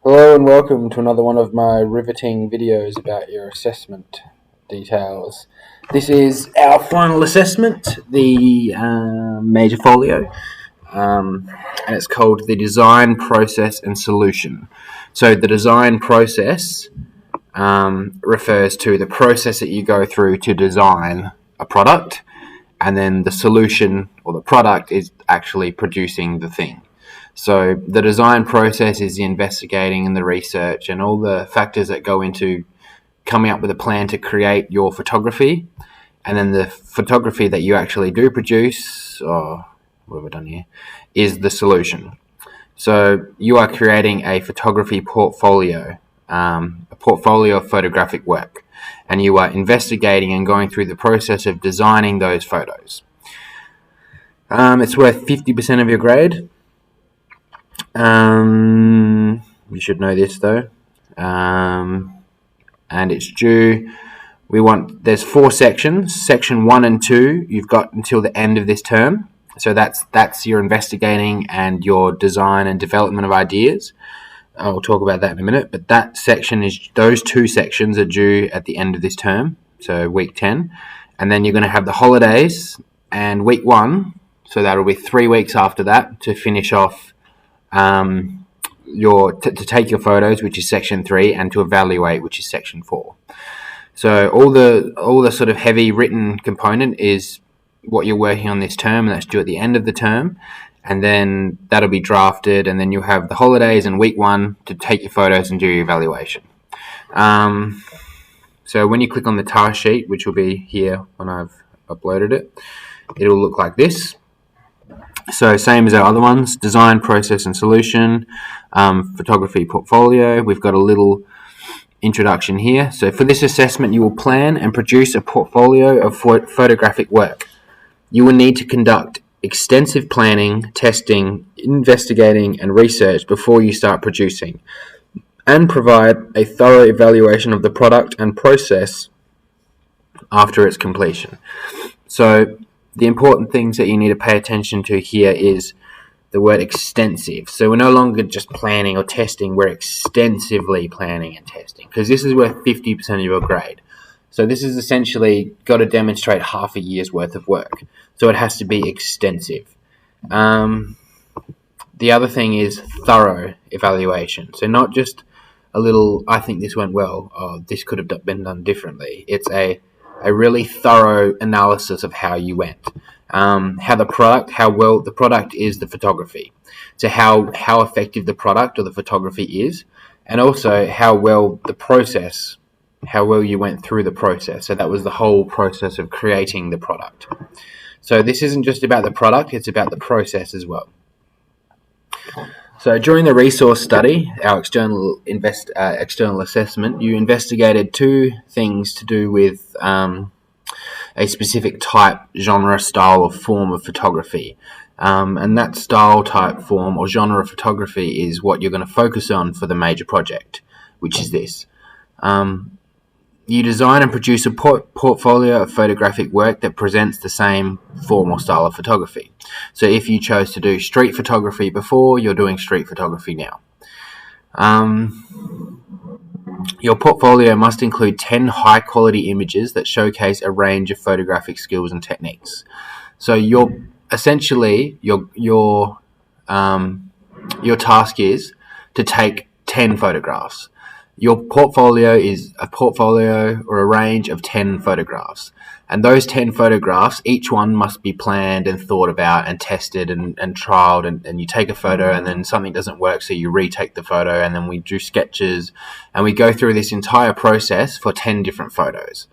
Hello and welcome to another one of my riveting videos about your assessment details. This is our final assessment, the major folio, and it's called the design process and solution. So the design process refers to the process that you go through to design a product, and then the solution or the product is actually producing the thing. So the design process is the investigating and the research and all the factors that go into coming up with a plan to create your photography. And then the photography that you actually do produce, or what have I done here, is the solution. So you are creating a photography portfolio, a portfolio of photographic work, and you are investigating and going through the process of designing those photos. It's worth 50% of your grade. You should know this though, and it's due. There's 4 sections. Section 1 and 2, you've got until the end of this term. So that's your investigating and your design and development of ideas. I'll talk about that in a minute. But those 2 sections are due at the end of this term, so week 10, and then you're going to have the holidays and week 1. So that'll be 3 weeks after that to finish off. To take your photos, which is section 3, and to evaluate, which is section 4. So all the sort of heavy written component is what you're working on this term, and that's due at the end of the term, and then that'll be drafted, and then you'll have the holidays and week 1 to take your photos and do your evaluation. So when you click on the task sheet, which will be here when I've uploaded it, it'll look like this. So same as our other ones: design, process and solution, photography portfolio. We've got a little introduction here. So for this assessment, you will plan and produce a portfolio of photographic work. You will need to conduct extensive planning, testing, investigating and research before you start producing, and provide a thorough evaluation of the product and process after its completion. So the important things that you need to pay attention to here is the word extensive. So we're no longer just planning or testing, we're extensively planning and testing, because this is worth 50% of your grade. So this is essentially got to demonstrate half a year's worth of work. So it has to be extensive. The other thing is thorough evaluation. So not just a little, I think this went well, this could have been done differently. It's a really thorough analysis of how you went, how well the product is the photography, so how effective the product or the photography is, and also how well you went through the process. So that was the whole process of creating the product. So this isn't just about the product, it's about the process as well. So during the resource study, our external assessment, you investigated 2 things to do with a specific type, genre, style, or form of photography. And that style, type, form, or genre of photography is what you're going to focus on for the major project, which is this. You design and produce a portfolio of photographic work that presents the same form or style of photography. So if you chose to do street photography before, you're doing street photography now. Your portfolio must include 10 high-quality images that showcase a range of photographic skills and techniques. So your task is to take 10 photographs. Your portfolio is a portfolio or a range of 10 photographs. And those 10 photographs, each one must be planned and thought about and tested and trialed. And you take a photo and then something doesn't work, so you retake the photo, and then we do sketches. And we go through this entire process for 10 different photos.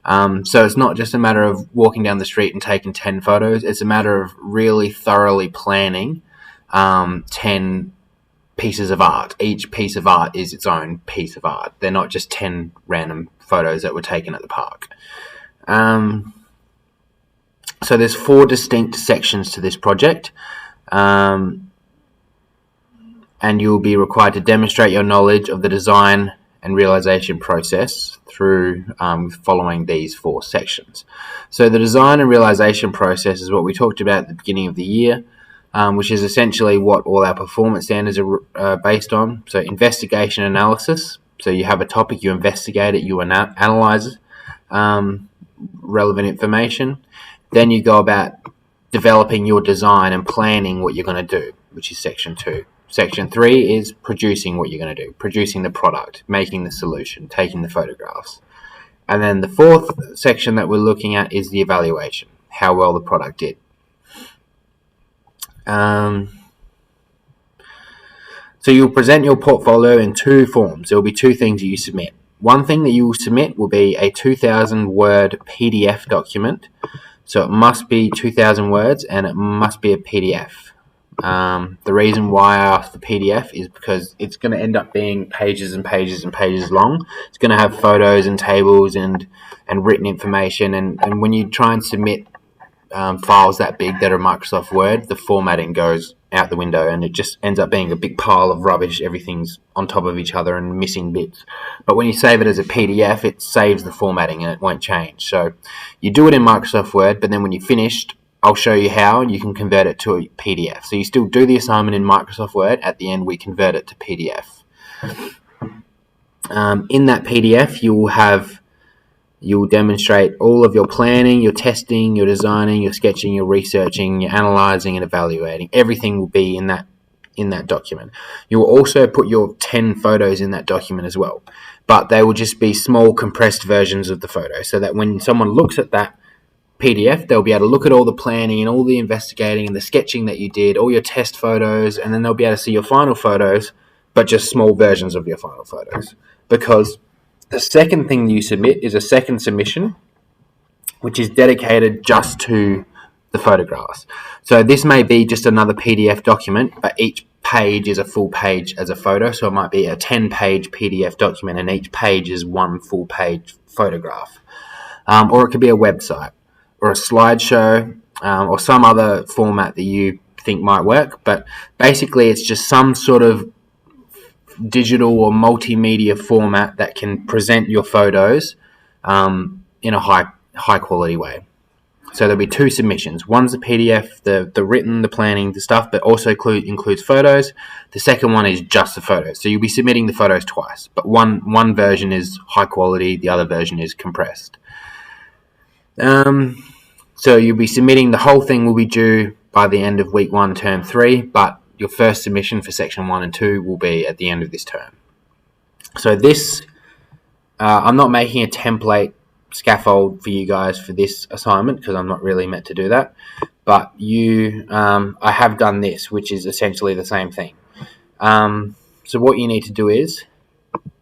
So it's not just a matter of walking down the street and taking 10 photos. It's a matter of really thoroughly planning 10 pieces of art. Each piece of art is its own piece of art. They're not just 10 random photos that were taken at the park. So there's 4 distinct sections to this project, and you'll be required to demonstrate your knowledge of the design and realization process through following these 4 sections. So the design and realization process is what we talked about at the beginning of the year. which is essentially what all our performance standards are based on. So investigation analysis. So you have a topic, you investigate it, you analyze relevant information. Then you go about developing your design and planning what you're going to do, which is section 2. Section 3 is producing what you're going to do, producing the product, making the solution, taking the photographs. And then the 4th section that we're looking at is the evaluation, how well the product did. So you'll present your portfolio in 2 forms. There will be 2 things that you submit. One thing that you will submit will be a 2,000 word PDF document. So it must be 2,000 words and it must be a PDF. The reason why I asked for PDF is because it's going to end up being pages and pages and pages long. It's going to have photos and tables and written information. And when you try and submit files that big that are Microsoft Word, the formatting goes out the window and it just ends up being a big pile of rubbish. Everything's on top of each other and missing bits. But when you save it as a PDF, it saves the formatting and it won't change. So you do it in Microsoft Word, but then when you're finished, I'll show you how you can convert it to a PDF. So you still do the assignment in Microsoft Word. At the end, we convert it to PDF. In that PDF, you'll demonstrate all of your planning, your testing, your designing, your sketching, your researching, your analysing and evaluating. Everything will be in that document. You will also put your 10 photos in that document as well. But they will just be small compressed versions of the photo so that when someone looks at that PDF, they'll be able to look at all the planning and all the investigating and the sketching that you did, all your test photos, and then they'll be able to see your final photos, but just small versions of your final photos. Because the second thing you submit is a second submission, which is dedicated just to the photographs. So this may be just another PDF document, but each page is a full page as a photo. So it might be a 10-page PDF document, and each page is one full-page photograph. Or it could be a website, or a slideshow, or some other format that you think might work. But basically, it's just some sort of digital or multimedia format that can present your photos in a high quality way. So there'll be 2 submissions. One's the PDF, the written, the planning, the stuff, but also includes photos. The second one is just the photos. So you'll be submitting the photos twice, but one version is high quality, the other version is compressed. So you'll be submitting, the whole thing will be due by the end of week 1, term 3, but your first submission for section 1 and 2 will be at the end of this term. So this, I'm not making a template scaffold for you guys for this assignment because I'm not really meant to do that. But I have done this, which is essentially the same thing. So what you need to do is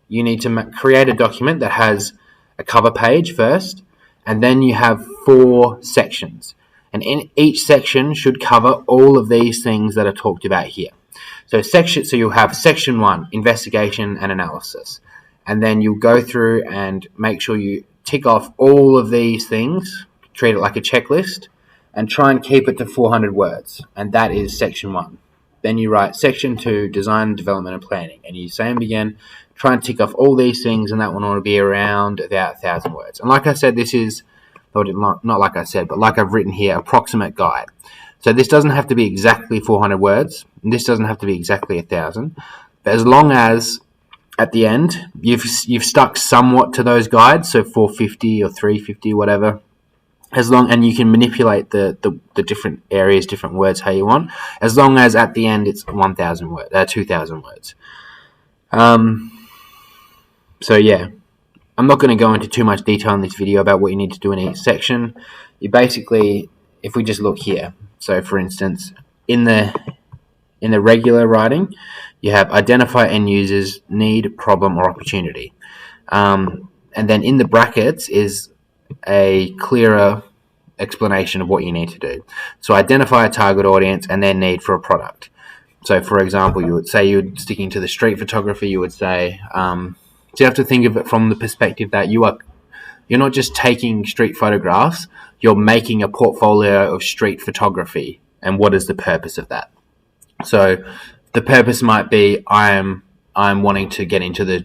you need to create a document that has a cover page first, and then you have 4 sections. And in each section should cover all of these things that are talked about here. So you'll have section 1, investigation and analysis. And then you'll go through and make sure you tick off all of these things, treat it like a checklist, and try and keep it to 400 words. And that is section 1. Then you write section 2, design, development and planning. And you same again, try and tick off all these things, and that one ought to be around about 1,000 words. And like I said, this is, not like I said, but like I've written here, approximate guide. So this doesn't have to be exactly 400 words, and this doesn't have to be exactly 1,000. But as long as at the end you've stuck somewhat to those guides, so 450 or 350, whatever, and you can manipulate the different areas, different words how you want, as long as at the end it's 1,000 words, 2,000 words. So yeah, I'm not going to go into too much detail in this video about what you need to do in each section. You basically, if we just look here, so for instance, in the regular writing, you have identify end users, need, problem, or opportunity. And then in the brackets is a clearer explanation of what you need to do. So identify a target audience and their need for a product. So for example, you would say you're sticking to the street photography, you would say, so you have to think of it from the perspective that you're not just taking street photographs, you're making a portfolio of street photography. And what is the purpose of that? So the purpose might be I'm wanting to get into this.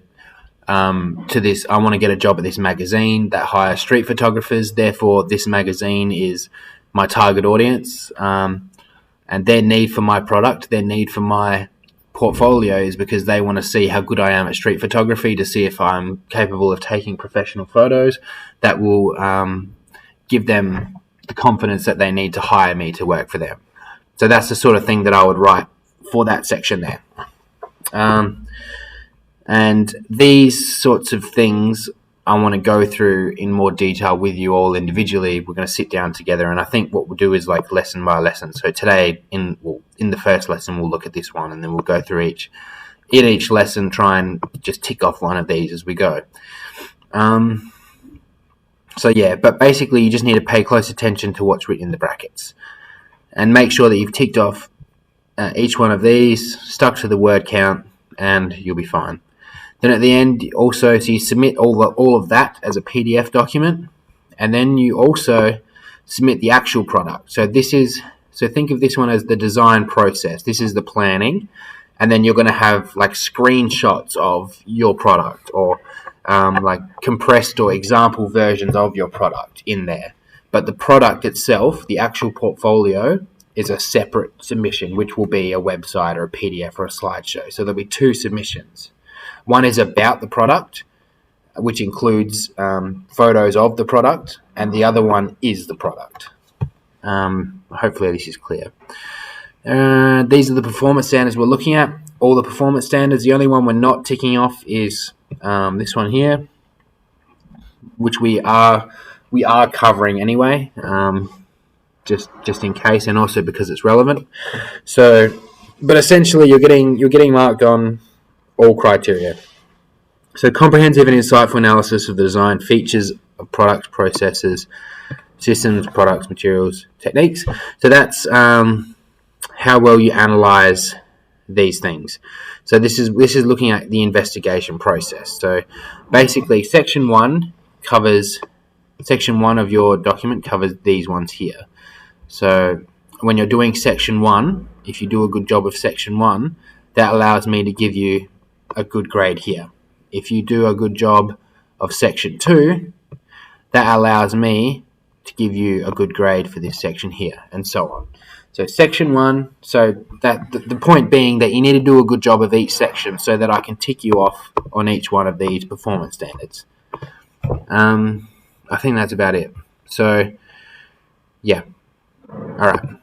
I want to get a job at this magazine that hires street photographers. Therefore, this magazine is my target audience. And And their need for my product, their need for my portfolio is because they want to see how good I am at street photography, to see if I'm capable of taking professional photos that will give them the confidence that they need to hire me to work for them. So that's the sort of thing that I would write for that section there. And these sorts of things I want to go through in more detail with you all individually. We're going to sit down together, and I think what we'll do is like lesson by lesson. So today, in the first lesson, we'll look at this one, and then we'll go through each lesson, try and just tick off one of these as we go. So yeah, but basically you just need to pay close attention to what's written in the brackets, and make sure that you've ticked off each one of these, stuck to the word count, and you'll be fine. Then at the end, also, so you submit all of that as a PDF document, and then you also submit the actual product. So think of this one as the design process. This is the planning, and then you're going to have like screenshots of your product, or like compressed or example versions of your product in there. But the product itself, the actual portfolio, is a separate submission, which will be a website or a PDF or a slideshow. So there'll be two submissions. One is about the product, which includes photos of the product, and the other one is the product. Hopefully this is clear. These are the performance standards we're looking at. All the performance standards. The only one we're not ticking off is this one here, which we are covering anyway, just in case, and also because it's relevant. So, but essentially, you're getting marked on all criteria. So comprehensive and insightful analysis of the design features of products, processes, systems, products, materials, techniques. So that's how well you analyze these things. So this is looking at the investigation process. So basically section 1 of your document covers these ones here. So when you're doing section 1, if you do a good job of section 1, that allows me to give you a good grade here. If you do a good job of section 2, that allows me to give you a good grade for this section here, and so on. So section 1, so that the point being that you need to do a good job of each section so that I can tick you off on each one of these performance standards. I think that's about it. So yeah, all right.